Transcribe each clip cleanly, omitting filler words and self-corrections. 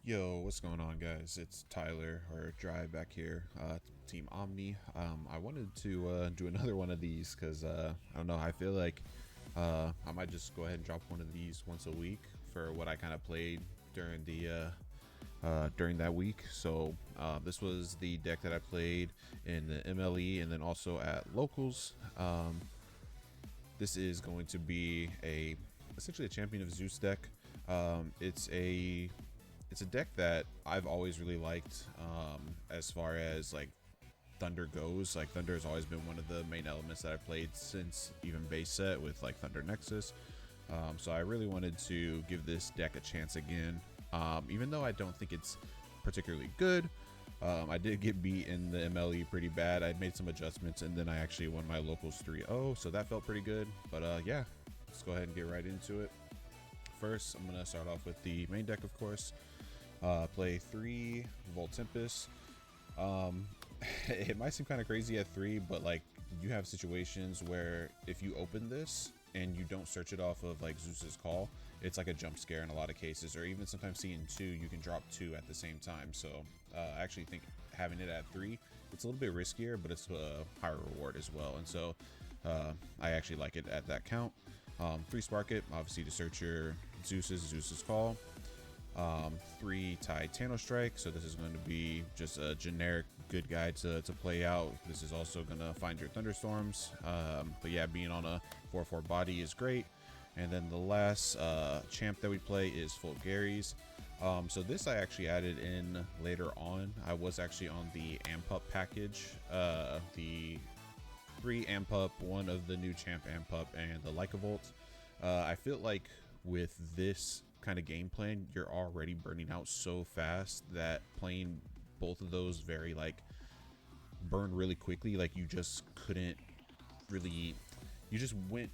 Yo, what's going on, guys? It's Tyler or Drive back here, Team Omni. I wanted to do another one of these because I don't know. I feel like I might just go ahead and drop one of these once a week for what I kind of played during the during that week. So this was the deck that I played in the MLE and then also at locals. This is going to be essentially a Champion of Zeus deck. It's a deck that I've always really liked, as far as like Thunder goes. Like Thunder has always been one of the main elements that I played since even base set with like Thunder Nexus. So I really wanted to give this deck a chance again, even though I don't think it's particularly good. I did get beat in the MLE pretty bad. I made some adjustments and then I actually won my locals 3-0, so that felt pretty good. But yeah, let's go ahead and get right into it. First, I'm gonna start off with the main deck, of course. Play 3 Volt Tempest. It might seem kind of crazy at 3, but like you have situations where if you open this and you don't search it off of like Zeus's call, it's like a jump scare in a lot of cases, or even sometimes seeing 2, you can drop 2 at the same time. So I actually think having it at 3, it's a little bit riskier, but it's a higher reward as well. And so I actually like it at that count. 3 Spark it, obviously to search your Zeus's call. 3 Titano Strike, so this is going to be just a generic good guy to play out. This is also going to find your thunderstorms, but yeah, being on a 4/4 body is great. And then the last champ that we play is Full Gary's. So this I actually added in later on. I was actually on the Amp Up package, the 3 Amp Up, one of the new champ Amp Up, and the Lycavolt. I feel like with this kind of game plan, you're already burning out so fast that playing both of those very like burn really quickly, like you just couldn't really, you just went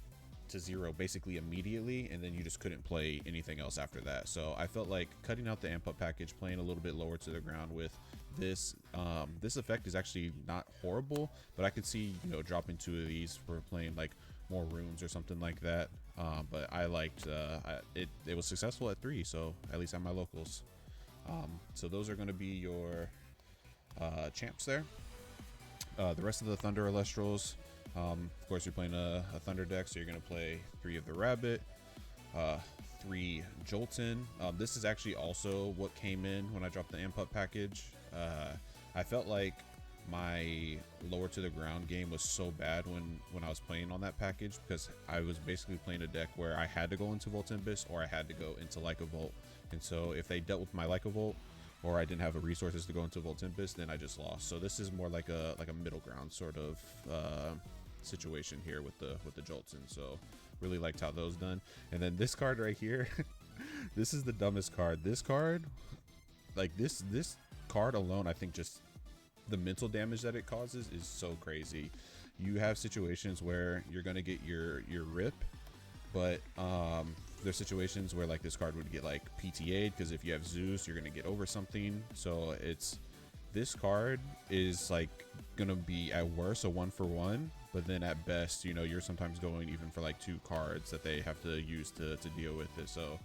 to 0 basically immediately, and then you just couldn't play anything else after that. So I felt like cutting out the amp up package, playing a little bit lower to the ground with this this effect is actually not horrible, but I could see, you know, dropping 2 of these for playing like more runes or something like that. But I liked it was successful at 3, so at least at my locals. So those are going to be your champs there. The rest of the Thunder Elestrals, of course, you're playing a Thunder deck, so you're going to play 3 of the Rabbit, 3 Jolton. This is actually also what came in when I dropped the Amp Up package. I felt like my lower to the ground game was so bad when I was playing on that package, because I was basically playing a deck where I had to go into Volt Tempest or I had to go into Lycavolt. And so if they dealt with my Lycavolt, or I didn't have the resources to go into Volt Tempest, then I just lost. So this is more like a middle ground sort of situation here with the Jolton. So really liked how those done. And then this card right here, this is the dumbest card. This card, like this card alone, I think just the mental damage that it causes is so crazy. You have situations where you're gonna get your rip, but there's situations where like this card would get like PTA'd, because if you have Zeus, you're gonna get over something. So this card is like gonna be at worst a 1-for-1, but then at best, you know, you're sometimes going even for like 2 cards that they have to use to deal with it. So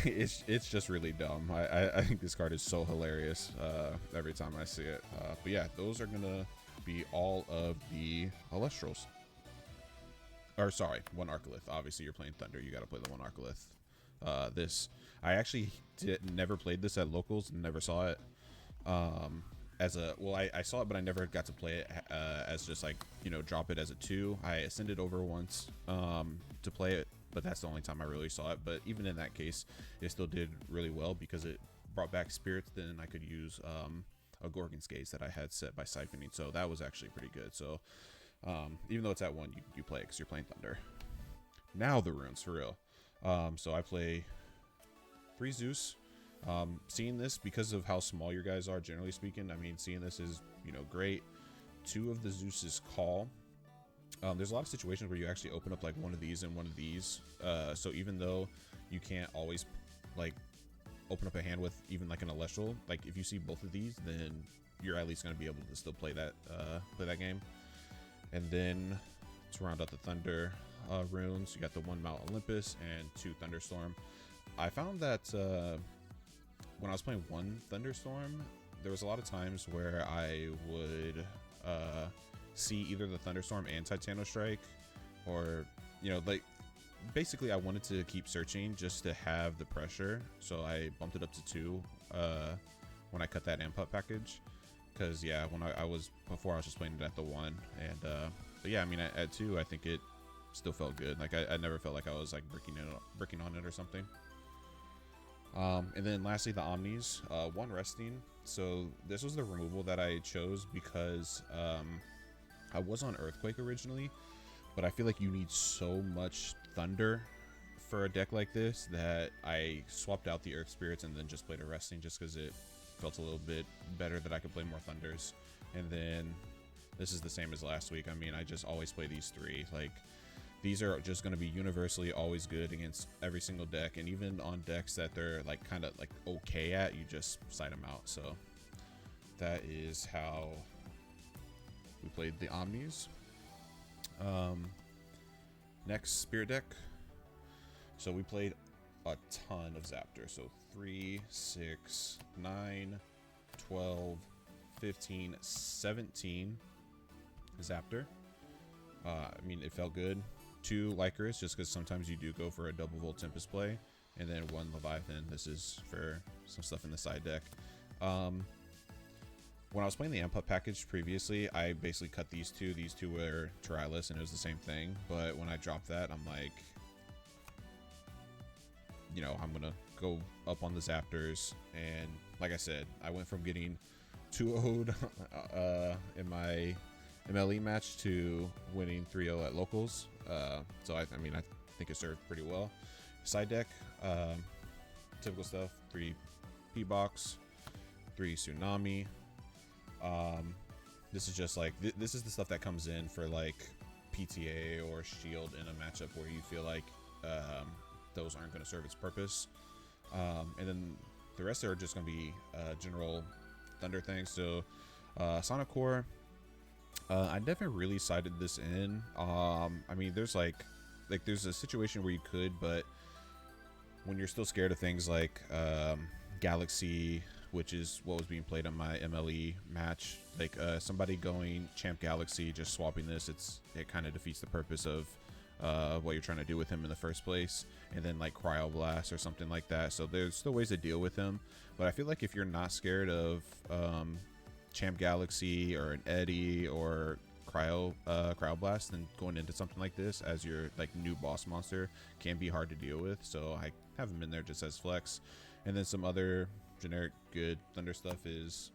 it's just really dumb. I think this card is so hilarious every time I see it. But yeah, those are gonna be all of the Elestrals. Or sorry, 1 Arcolith. Obviously, you're playing Thunder. You got to play the 1 Arcolith. This I actually never played this at locals. Never saw it. As a I saw it, but I never got to play it as just like, you know, drop it as a 2. I ascended over once to play it, but that's the only time I really saw it. But even in that case, it still did really well because it brought back spirits. Then I could use a Gorgon's Gaze that I had set by siphoning, so that was actually pretty good. So even though it's at 1, you play it because you're playing Thunder. Now the runes for real. So I play 3 Zeus. Seeing this, because of how small your guys are, generally speaking, I mean, seeing this is, you know, great. 2 of the Zeus's call. There's a lot of situations where you actually open up like one of these and one of these. So even though you can't always like open up a hand with even like an Elestial, like if you see both of these, then you're at least going to be able to still play that game. And then to round out the Thunder runes, you got the 1 Mount Olympus and 2 Thunderstorm. I found that when I was playing one Thunderstorm, there was a lot of times where I would see either the Thunderstorm and Titano Strike, or like basically I wanted to keep searching just to have the pressure, so I bumped it up to 2 when I cut that amp up package. Because yeah, when I was before, I was just playing it at the 1, and but yeah, I mean at 2 I think it still felt good. Like I never felt like I was like bricking on it or something. And then lastly, the Omnis, 1 resting. So this was the removal that I chose because I was on Earthquake originally, but I feel like you need so much Thunder for a deck like this that I swapped out the Earth Spirits and then just played a resting just because it felt a little bit better that I could play more Thunders. And then this is the same as last week. I mean, I just always play these 3. Like, these are just going to be universally always good against every single deck, and even on decks that they're like kind of like okay at, you just side them out. So that is how we played the Omnis. Next, Spirit deck. So we played a ton of Zaptor. So 3, 6, 9, 12, 15, 17 Zaptor. I mean, it felt good. 2 Lycurus, just because sometimes you do go for a double Volt Tempest play, and then 1 Leviathan. This is for some stuff in the side deck. When I was playing the Amp Up package previously, I basically cut these 2. These 2 were Tyrillus, and it was the same thing. But when I dropped that, I'm like, I'm gonna go up on the Zaptors, and like I said, I went from getting 2-0'd in my MLE match to winning 3-0 at locals. So I mean, I think it served pretty well. Side deck, typical stuff: 3 P-Box, 3 Tsunami. This is just like this is the stuff that comes in for like PTA or Shield in a matchup where you feel like those aren't going to serve its purpose. And then the rest are just going to be general Thunder things. So Sonic Core, I never really sided this in. I mean, there's like there's a situation where you could, but when you're still scared of things like Galaxy, which is what was being played on my MLE match, like somebody going Champ Galaxy, just swapping this, it kind of defeats the purpose of what you're trying to do with him in the first place. And then like Cryo Blast or something like that. So there's still ways to deal with him, but I feel like if you're not scared of Champ Galaxy or an Eddie or Cryo Blast, then going into something like this as your like new boss monster can be hard to deal with. So I have him in there just as flex. And then some other generic good Thunder stuff is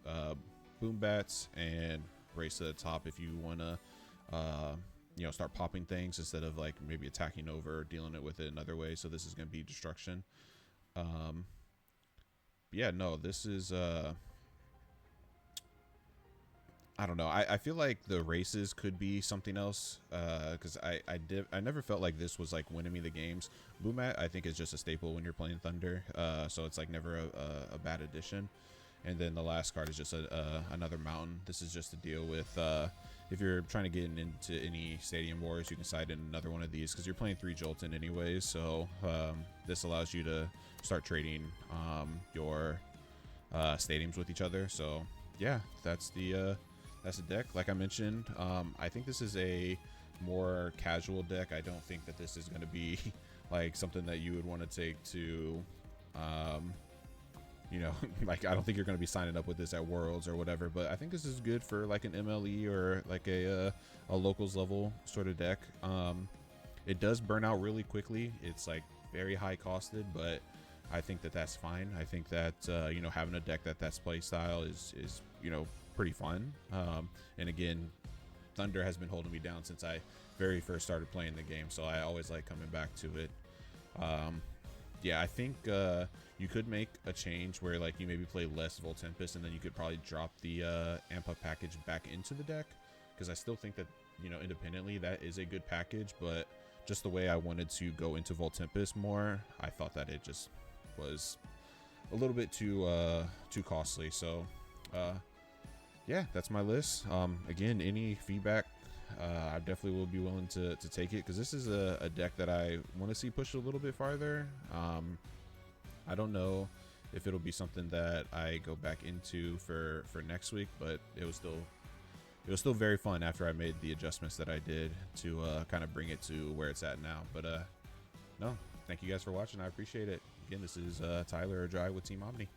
Boom Bats and Race to the Top if you want to start popping things instead of like maybe attacking over or dealing it with it another way. So this is going to be destruction. Yeah, no, this is I don't know. I feel like the races could be something else because I never felt like this was like winning me the games. Boomat I think is just a staple when you're playing Thunder, so it's like never a bad addition. And then the last card is just another mountain. This is just to deal with if you're trying to get into any stadium wars, you can side in another one of these because you're playing 3 Jolton anyways. So this allows you to start trading your stadiums with each other. So yeah, that's the deck. Like I mentioned, I think this is a more casual deck. I don't think that this is going to be like something that you would want to take to like I don't think you're going to be signing up with this at Worlds or whatever, but I think this is good for like an MLE or like a locals level sort of deck. It does burn out really quickly. It's like very high costed, but I think that that's fine. I think that having a deck that's play style is pretty fun. And again, Thunder has been holding me down since I very first started playing the game, so I always like coming back to it. Yeah, I think you could make a change where like you maybe play less Volt Tempest, and then you could probably drop the Amp Up package back into the deck, because I still think that independently that is a good package, but just the way I wanted to go into Volt Tempest more, I thought that it just was a little bit too costly. So yeah, that's my list. Again, any feedback, I definitely will be willing to take it, because this is a deck that I want to see pushed a little bit farther. I don't know if it'll be something that I go back into for next week, but it was still very fun after I made the adjustments that I did to kind of bring it to where it's at now. But no, thank you guys for watching. I appreciate it. Again, this is Tyler or Dry with Team Omni.